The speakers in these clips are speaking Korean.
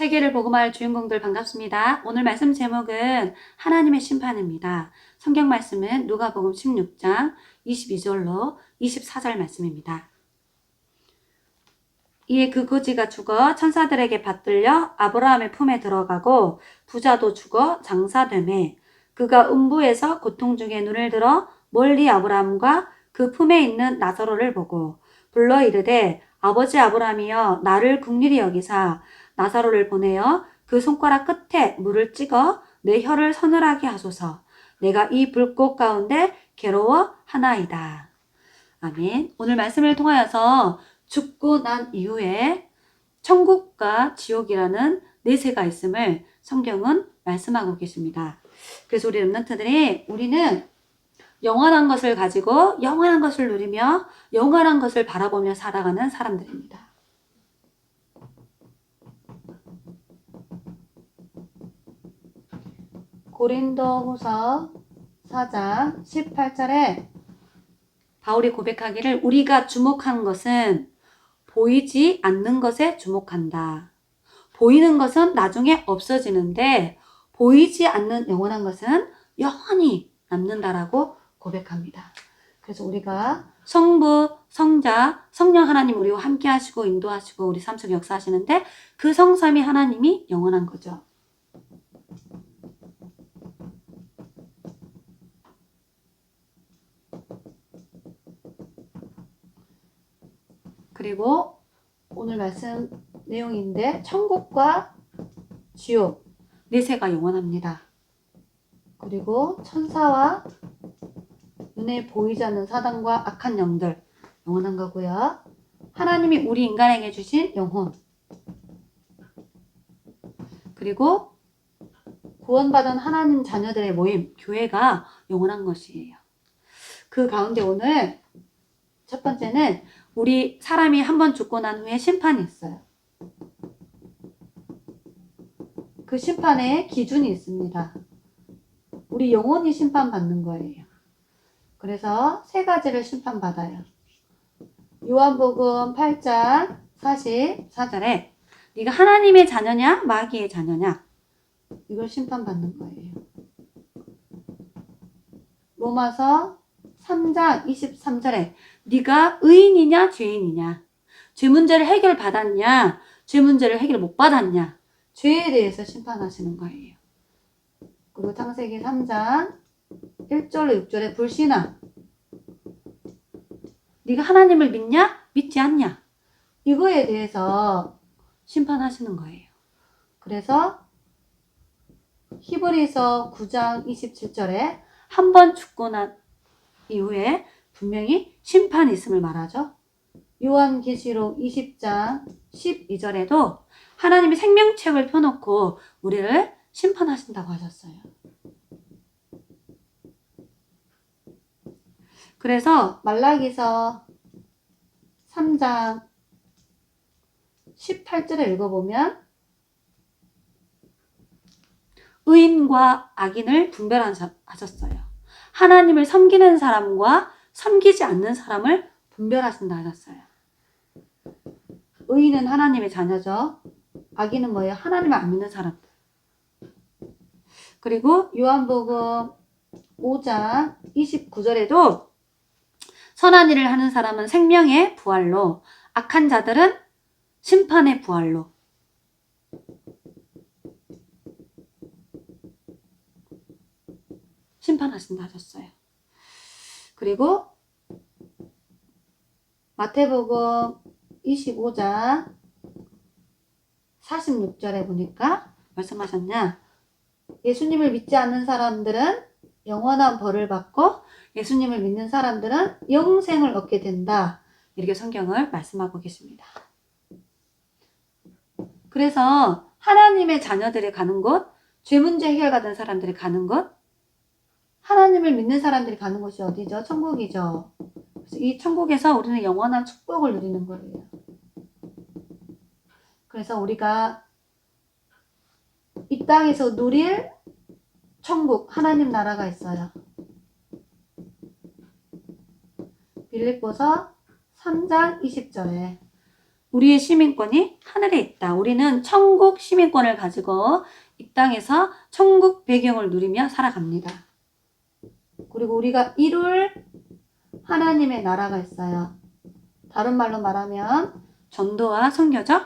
세계를 복음할 주인공들 반갑습니다. 오늘 말씀 제목은 하나님의 심판입니다. 성경 말씀은 누가복음 16장 22절로 24절 말씀입니다. 이에 그 거지가 죽어 천사들에게 받들려 아브라함의 품에 들어가고 부자도 죽어 장사되매 그가 음부에서 고통 중에 눈을 들어 멀리 아브라함과 그 품에 있는 나사로를 보고 불러 이르되 아버지 아브라함이여 나를 긍휼히 여기사 나사로를 보내어 그 손가락 끝에 물을 찍어 내 혀를 서늘하게 하소서. 내가 이 불꽃 가운데 괴로워 하나이다. 아멘. 오늘 말씀을 통하여서 죽고 난 이후에 천국과 지옥이라는 내세가 있음을 성경은 말씀하고 계십니다. 그래서 우리 렘넌트들이 우리는 영원한 것을 가지고 영원한 것을 누리며 영원한 것을 바라보며 살아가는 사람들입니다. 고린도후서 4장 18절에 바울이 고백하기를 우리가 주목한 것은 보이지 않는 것에 주목한다. 보이는 것은 나중에 없어지는데 보이지 않는 영원한 것은 영원히 남는다라고 고백합니다. 그래서 우리가 성부, 성자, 성령 하나님 우리와 함께 하시고 인도하시고 우리 삶 속에 역사하시는데 그 성삼위 하나님이 영원한 거죠. 그리고 오늘 말씀 내용인데 천국과 지옥, 내세가 영원합니다. 그리고 천사와 눈에 보이지 않는 사단과 악한 영들 영원한 거고요. 하나님이 우리 인간에게 주신 영혼 그리고 구원받은 하나님 자녀들의 모임, 교회가 영원한 것이에요. 그 가운데 오늘 첫 번째는 우리 사람이 한번 죽고 난 후에 심판이 있어요. 그 심판에 기준이 있습니다. 우리 영혼이 심판받는 거예요. 그래서 세 가지를 심판받아요. 요한복음 8장 44절에 네가 하나님의 자녀냐 마귀의 자녀냐 이걸 심판받는 거예요. 로마서 3장 23절에 네가 의인이냐 죄인이냐 죄 문제를 해결받았냐 죄 문제를 해결 못 받았냐 죄에 대해서 심판하시는 거예요. 그리고 창세기 3장 1절로 6절에 불신앙 네가 하나님을 믿냐 믿지 않냐 이거에 대해서 심판하시는 거예요. 그래서 히브리서 9장 27절에 한 번 죽고 난 이후에 분명히 심판이 있음을 말하죠. 요한계시록 20장 12절에도 하나님이 생명책을 펴놓고 우리를 심판하신다고 하셨어요. 그래서 말라기서 3장 18절에 읽어보면 의인과 악인을 분별하셨어요. 하나님을 섬기는 사람과 섬기지 않는 사람을 분별하신다 하셨어요. 의인은 하나님의 자녀죠. 악인은 뭐예요? 하나님을 안 믿는 사람들. 그리고 요한복음 5장 29절에도 선한 일을 하는 사람은 생명의 부활로 악한 자들은 심판의 부활로 심판하신다 하셨어요. 그리고 마태복음 25장 46절에 보니까 말씀하셨냐 예수님을 믿지 않는 사람들은 영원한 벌을 받고 예수님을 믿는 사람들은 영생을 얻게 된다. 이렇게 성경을 말씀하고 계십니다. 그래서 하나님의 자녀들이 가는 곳, 죄 문제 해결받은 사람들이 가는 곳, 하나님을 믿는 사람들이 가는 곳이 어디죠? 천국이죠. 그래서 이 천국에서 우리는 영원한 축복을 누리는 거예요. 그래서 우리가 이 땅에서 누릴 천국, 하나님 나라가 있어요. 빌립보서 3장 20절에 우리의 시민권이 하늘에 있다. 우리는 천국 시민권을 가지고 이 땅에서 천국 배경을 누리며 살아갑니다. 그리고 우리가 이룰 하나님의 나라가 있어요. 다른 말로 말하면 전도와 선교죠.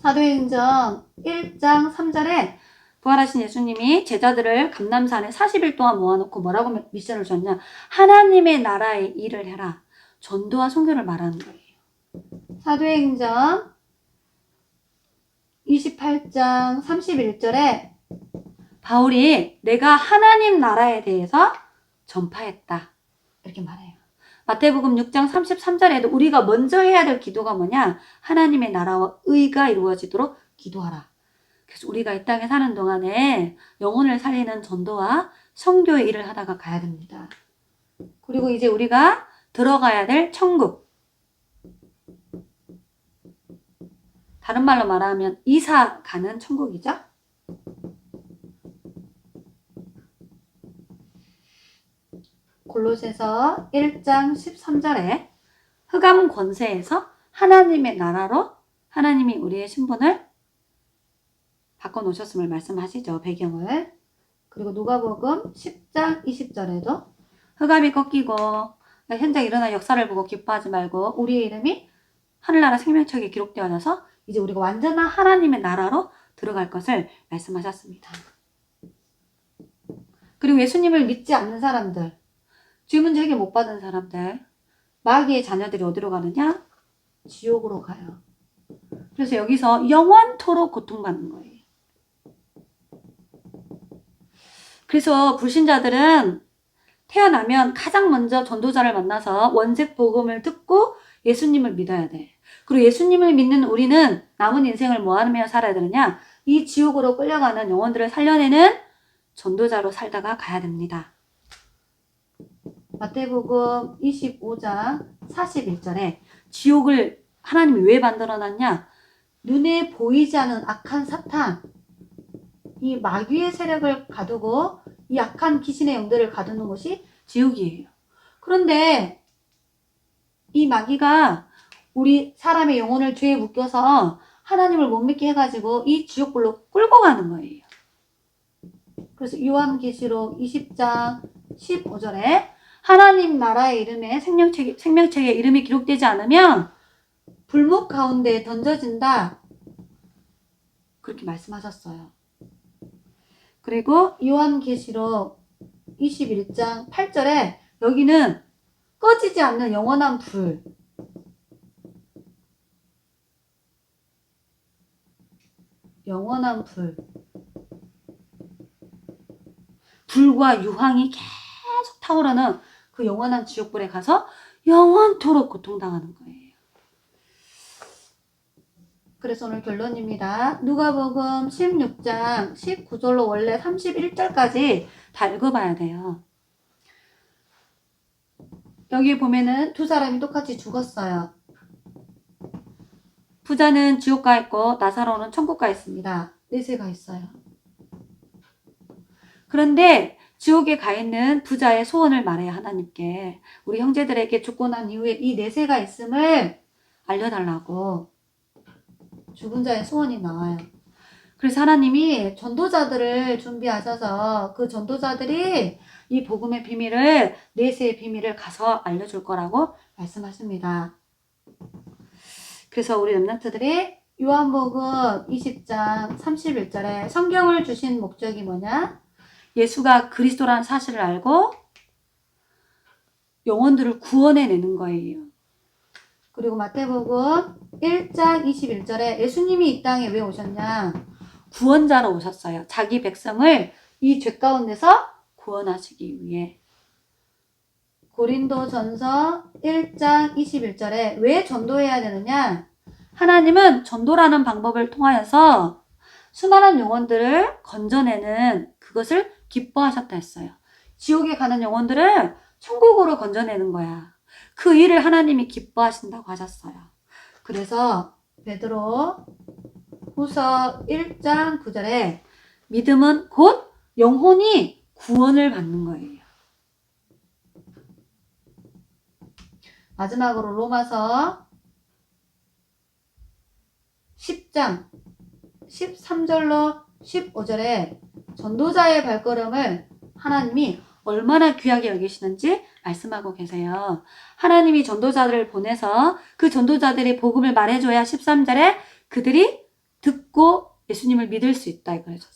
사도행전 1장 3절에 부활하신 예수님이 제자들을 감람산에 40일 동안 모아놓고 뭐라고 미션을 줬냐. 하나님의 나라의 일을 해라. 전도와 선교를 말하는 거예요. 사도행전 28장 31절에 바울이 내가 하나님 나라에 대해서 전파했다. 이렇게 말해요. 마태복음 6장 33절에도 우리가 먼저 해야 될 기도가 뭐냐? 하나님의 나라와 의가 이루어지도록 기도하라. 그래서 우리가 이 땅에 사는 동안에 영혼을 살리는 전도와 선교의 일을 하다가 가야 됩니다. 그리고 이제 우리가 들어가야 될 천국. 다른 말로 말하면 이사 가는 천국이죠. 골로새서 1장 13절에 흑암 권세에서 하나님의 나라로 하나님이 우리의 신분을 바꿔놓으셨음을 말씀하시죠. 배경을. 그리고 누가복음 10장 20절에도 흑암이 꺾이고 현장 일어난 역사를 보고 기뻐하지 말고 우리의 이름이 하늘나라 생명책에 기록되어져서 이제 우리가 완전한 하나님의 나라로 들어갈 것을 말씀하셨습니다. 그리고 예수님을 믿지 않는 사람들, 주문 제게 못 받은 사람들, 마귀의 자녀들이 어디로 가느냐? 지옥으로 가요. 그래서 여기서 영원토록 고통받는 거예요. 그래서 불신자들은 태어나면 가장 먼저 전도자를 만나서 원색 복음을 듣고 예수님을 믿어야 돼. 그리고 예수님을 믿는 우리는 남은 인생을 뭐 하며 살아야 되느냐? 이 지옥으로 끌려가는 영혼들을 살려내는 전도자로 살다가 가야 됩니다. 마태복음 25장 41절에 지옥을 하나님이 왜 만들어놨냐? 눈에 보이지 않는 악한 사탄, 이 마귀의 세력을 가두고 이 악한 귀신의 영들을 가두는 것이 지옥이에요. 그런데 이 마귀가 우리 사람의 영혼을 죄에 묶여서 하나님을 못 믿게 해가지고 이 지옥불로 끌고 가는 거예요. 그래서 요한계시록 20장 15절에 하나님 나라의 이름에 생명책에 이름이 기록되지 않으면 불목 가운데 던져진다. 그렇게 말씀하셨어요. 그리고 요한계시록 21장 8절에 여기는 꺼지지 않는 영원한 불. 영원한 불. 불과 유황이 계속 타오르는 그 영원한 지옥불에 가서 영원토록 고통당하는 거예요. 그래서 오늘 결론입니다. 누가복음 16장 19절로 원래 31절까지 다 읽어봐야 돼요. 여기 보면은 두 사람이 똑같이 죽었어요. 부자는 지옥 가 있고 나사로는 천국 가 있습니다. 내세가 있어요. 그런데 지옥에 가 있는 부자의 소원을 말해요. 하나님께. 우리 형제들에게 죽고 난 이후에 이 내세가 있음을 알려달라고. 죽은 자의 소원이 나와요. 그래서 하나님이 전도자들을 준비하셔서 그 전도자들이 이 복음의 비밀을, 내세의 비밀을 가서 알려줄 거라고 말씀하십니다. 그래서 우리 렘넌트들이 요한복음 20장 31절에 성경을 주신 목적이 뭐냐? 예수가 그리스도라는 사실을 알고 영혼들을 구원해내는 거예요. 그리고 마태복음 1장 21절에 예수님이 이 땅에 왜 오셨냐? 구원자로 오셨어요. 자기 백성을 이 죄 가운데서 구원하시기 위해. 고린도전서 1장 21절에 왜 전도해야 되느냐? 하나님은 전도라는 방법을 통하여서 수많은 영혼들을 건져내는 그것을 기뻐하셨다 했어요. 지옥에 가는 영혼들을 천국으로 건져내는 거야. 그 일을 하나님이 기뻐하신다고 하셨어요. 그래서 베드로 후서 1장 9절에 믿음은 곧 영혼이 구원을 받는 거예요. 마지막으로 로마서 10장 13절로 15절에 전도자의 발걸음을 하나님이 얼마나 귀하게 여기시는지 말씀하고 계세요. 하나님이 전도자들을 보내서 그 전도자들이 복음을 말해줘야 13절에 그들이 듣고 예수님을 믿을 수 있다 이거였어.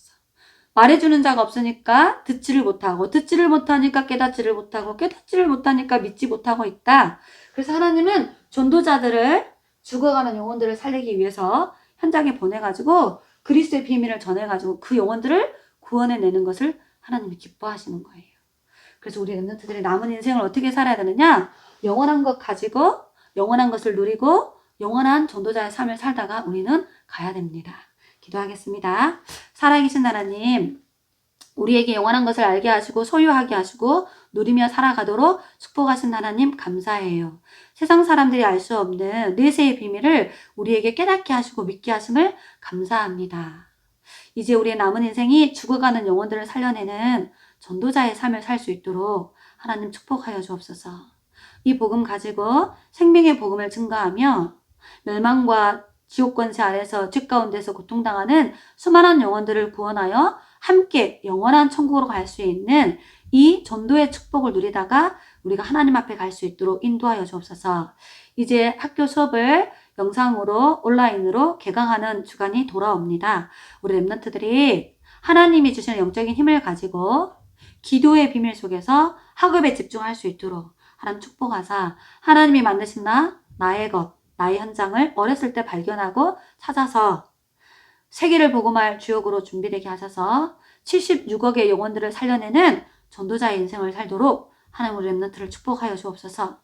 말해주는 자가 없으니까 듣지를 못하고, 듣지를 못하니까 깨닫지를 못하고, 깨닫지를 못하니까 믿지 못하고 있다. 그래서 하나님은 전도자들을, 죽어가는 영혼들을 살리기 위해서 현장에 보내가지고 그리스도의 비밀을 전해가지고 그 영혼들을 구원해내는 것을 하나님이 기뻐하시는 거예요. 그래서 우리 렘넌트들이 남은 인생을 어떻게 살아야 되느냐? 영원한 것 가지고, 영원한 것을 누리고, 영원한 전도자의 삶을 살다가 우리는 가야 됩니다. 기도하겠습니다. 살아계신 하나님, 우리에게 영원한 것을 알게 하시고 소유하게 하시고 누리며 살아가도록 축복하신 하나님 감사해요. 세상 사람들이 알 수 없는 내세의 비밀을 우리에게 깨닫게 하시고 믿게 하심을 감사합니다. 이제 우리의 남은 인생이 죽어가는 영혼들을 살려내는 전도자의 삶을 살 수 있도록 하나님 축복하여 주옵소서. 이 복음 가지고 생명의 복음을 증가하며 멸망과 지옥 권세 아래서 죄 가운데서 고통당하는 수많은 영혼들을 구원하여 함께 영원한 천국으로 갈 수 있는 이 전도의 축복을 누리다가 우리가 하나님 앞에 갈 수 있도록 인도하여 주옵소서. 이제 학교 수업을 영상으로 온라인으로 개강하는 주간이 돌아옵니다. 우리 렘넌트들이 하나님이 주시는 영적인 힘을 가지고 기도의 비밀 속에서 학업에 집중할 수 있도록 하나님 축복하사 하나님이 만드신 나의 것, 나의 현장을 어렸을 때 발견하고 찾아서 세계를 복음할 주역으로 준비되게 하셔서 76억의 영혼들을 살려내는 전도자의 인생을 살도록 하나님 우리 렘넌트를 축복하여 주옵소서.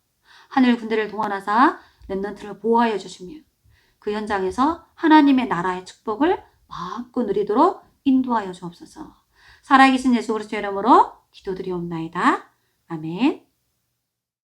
하늘 군대를 동원하사 렘넌트를 보호하여 주시며 그 현장에서 하나님의 나라의 축복을 마음껏 누리도록 인도하여 주옵소서. 살아계신 예수 그리스도의 이름으로 기도드리옵나이다. 아멘.